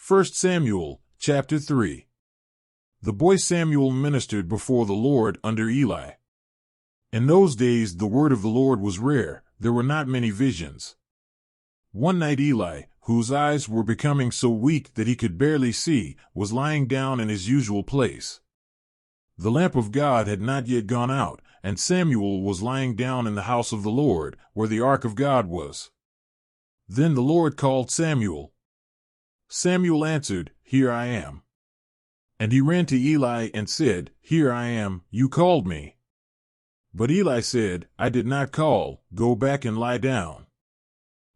1 Samuel, chapter 3. The boy Samuel ministered before the Lord under Eli. In those days the word of the Lord was rare, there were not many visions. One night Eli, whose eyes were becoming so weak that he could barely see, was lying down in his usual place. The lamp of God had not yet gone out, and Samuel was lying down in the house of the Lord, where the ark of God was. Then the Lord called Samuel. Samuel answered, "Here I am." And he ran to Eli and said, "Here I am, you called me." But Eli said, "I did not call, go back and lie down."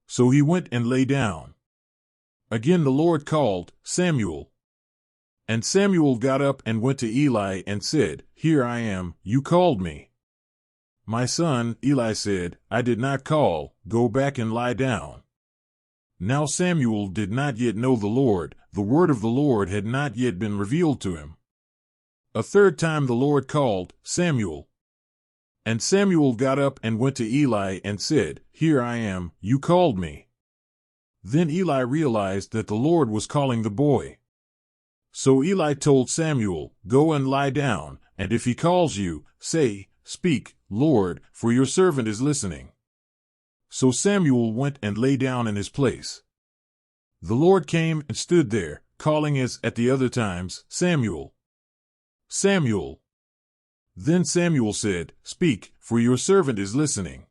So he went and lay down. Again the Lord called, "Samuel." And Samuel got up and went to Eli and said, "Here I am, you called me." "My son," Eli said, "I did not call, go back and lie down." Now Samuel did not yet know the Lord, the word of the Lord had not yet been revealed to him. A third time the Lord called, "Samuel." And Samuel got up and went to Eli and said, "Here I am, you called me." Then Eli realized that the Lord was calling the boy. So Eli told Samuel, "Go and lie down, and if he calls you, say, 'Speak, Lord, for your servant is listening.'" So Samuel went and lay down in his place. The Lord came and stood there, calling as at the other times, "Samuel, Samuel." Then Samuel said, "Speak, for your servant is listening."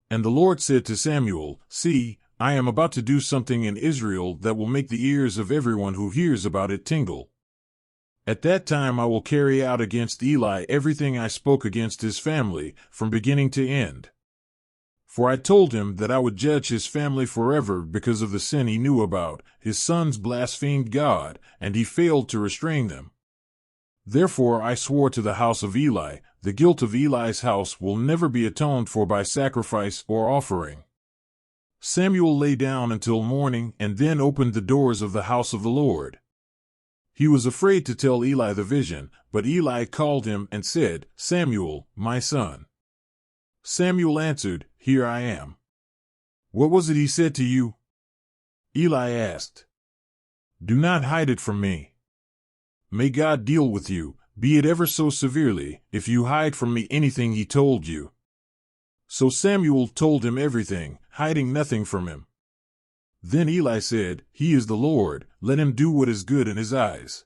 And the Lord said to Samuel, "See, I am about to do something in Israel that will make the ears of everyone who hears about it tingle. At that time I will carry out against Eli everything I spoke against his family, from beginning to end. For I told him that I would judge his family forever because of the sin he knew about. His sons blasphemed God, and he failed to restrain them. Therefore I swore to the house of Eli, the guilt of Eli's house will never be atoned for by sacrifice or offering." Samuel lay down until morning and then opened the doors of the house of the Lord. He was afraid to tell Eli the vision, but Eli called him and said, "Samuel, my son." Samuel answered, "Here I am." "What was it he said to you?" Eli asked. "Do not hide it from me. May God deal with you, be it ever so severely, if you hide from me anything he told you." So Samuel told him everything, hiding nothing from him. Then Eli said, "He is the Lord, let him do what is good in his eyes."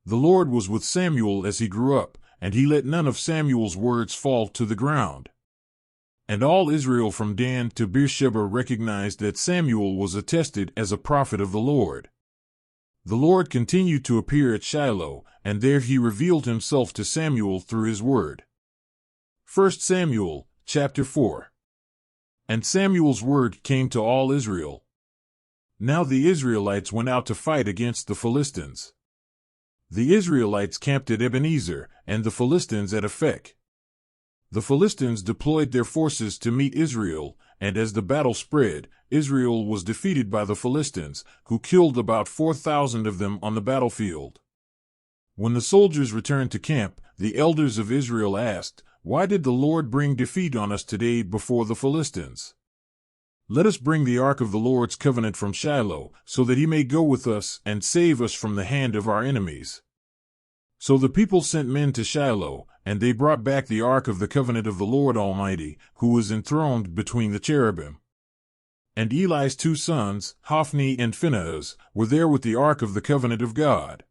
The Lord was with Samuel as he grew up, and he let none of Samuel's words fall to the ground. And all Israel from Dan to Beersheba recognized that Samuel was attested as a prophet of the Lord. The Lord continued to appear at Shiloh, and there he revealed himself to Samuel through his word. 1 Samuel, chapter 4. And Samuel's word came to all Israel. Now the Israelites went out to fight against the Philistines. The Israelites camped at Ebenezer, and the Philistines at Aphek. The Philistines deployed their forces to meet Israel, and as the battle spread, Israel was defeated by the Philistines, who killed about 4,000 of them on the battlefield. When the soldiers returned to camp, the elders of Israel asked, "Why did the Lord bring defeat on us today before the Philistines? Let us bring the ark of the Lord's covenant from Shiloh, so that he may go with us and save us from the hand of our enemies." So the people sent men to Shiloh, and they brought back the ark of the covenant of the Lord Almighty, who was enthroned between the cherubim. And Eli's two sons, Hophni and Phinehas, were there with the ark of the covenant of God.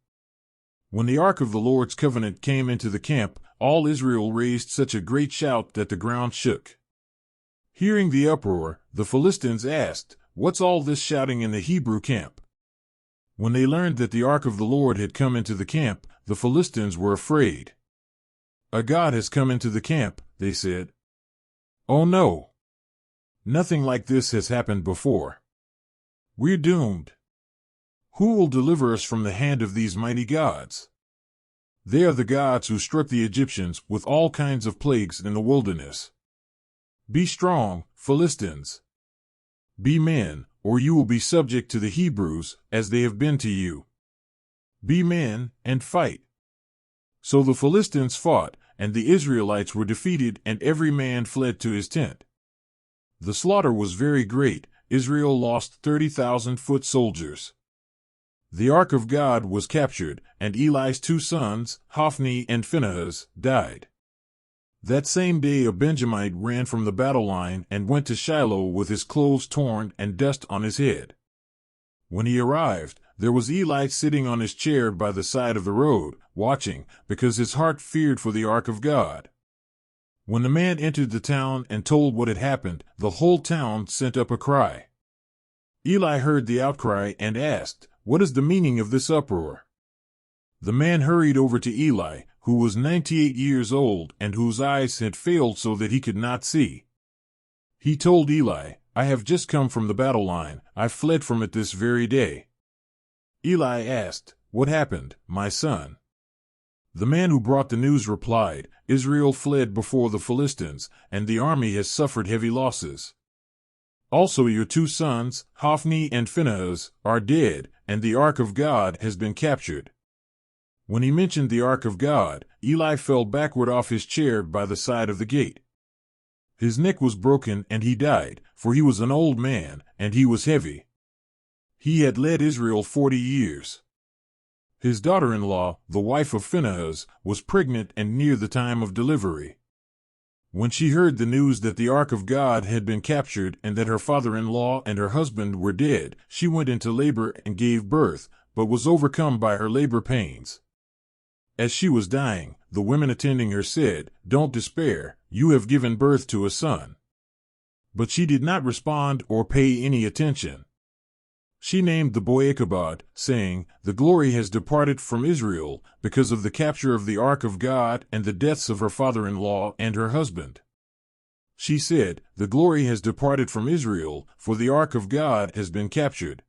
When the ark of the Lord's covenant came into the camp, all Israel raised such a great shout that the ground shook. Hearing the uproar, the Philistines asked, "What's all this shouting in the Hebrew camp?" When they learned that the ark of the Lord had come into the camp, the Philistines were afraid. "A god has come into the camp," they said. "Oh no! Nothing like this has happened before. We're doomed. Who will deliver us from the hand of these mighty gods? They are the gods who struck the Egyptians with all kinds of plagues in the wilderness. Be strong, Philistines. Be men, or you will be subject to the Hebrews, as they have been to you. Be men, and fight." So the Philistines fought, and the Israelites were defeated, and every man fled to his tent. The slaughter was very great. Israel lost 30,000 foot soldiers. The ark of God was captured, and Eli's 2 sons, Hophni and Phinehas, died. That same day a Benjamite ran from the battle line and went to Shiloh with his clothes torn and dust on his head. When he arrived, there was Eli sitting on his chair by the side of the road, watching, because his heart feared for the ark of God. When the man entered the town and told what had happened, the whole town sent up a cry. Eli heard the outcry and asked, "What is the meaning of this uproar?" The man hurried over to Eli, who was 98 years old and whose eyes had failed so that he could not see. He told Eli, "I have just come from the battle line. I fled from it this very day." Eli asked, "What happened, my son?" The man who brought the news replied, "Israel fled before the Philistines, and the army has suffered heavy losses. Also your 2 sons, Hophni and Phinehas, are dead, and the ark of God has been captured." When he mentioned the ark of God, Eli fell backward off his chair by the side of the gate. His neck was broken and he died, for he was an old man, and he was heavy. He had led Israel 40 years. His daughter-in-law, the wife of Phinehas, was pregnant and near the time of delivery. When she heard the news that the ark of God had been captured and that her father-in-law and her husband were dead, she went into labor and gave birth, but was overcome by her labor pains. As she was dying, the women attending her said, "Don't despair, you have given birth to a son." But she did not respond or pay any attention. She named the boy Ichabod, saying, "The glory has departed from Israel because of the capture of the ark of God and the deaths of her father-in-law and her husband." She said, "The glory has departed from Israel, for the ark of God has been captured."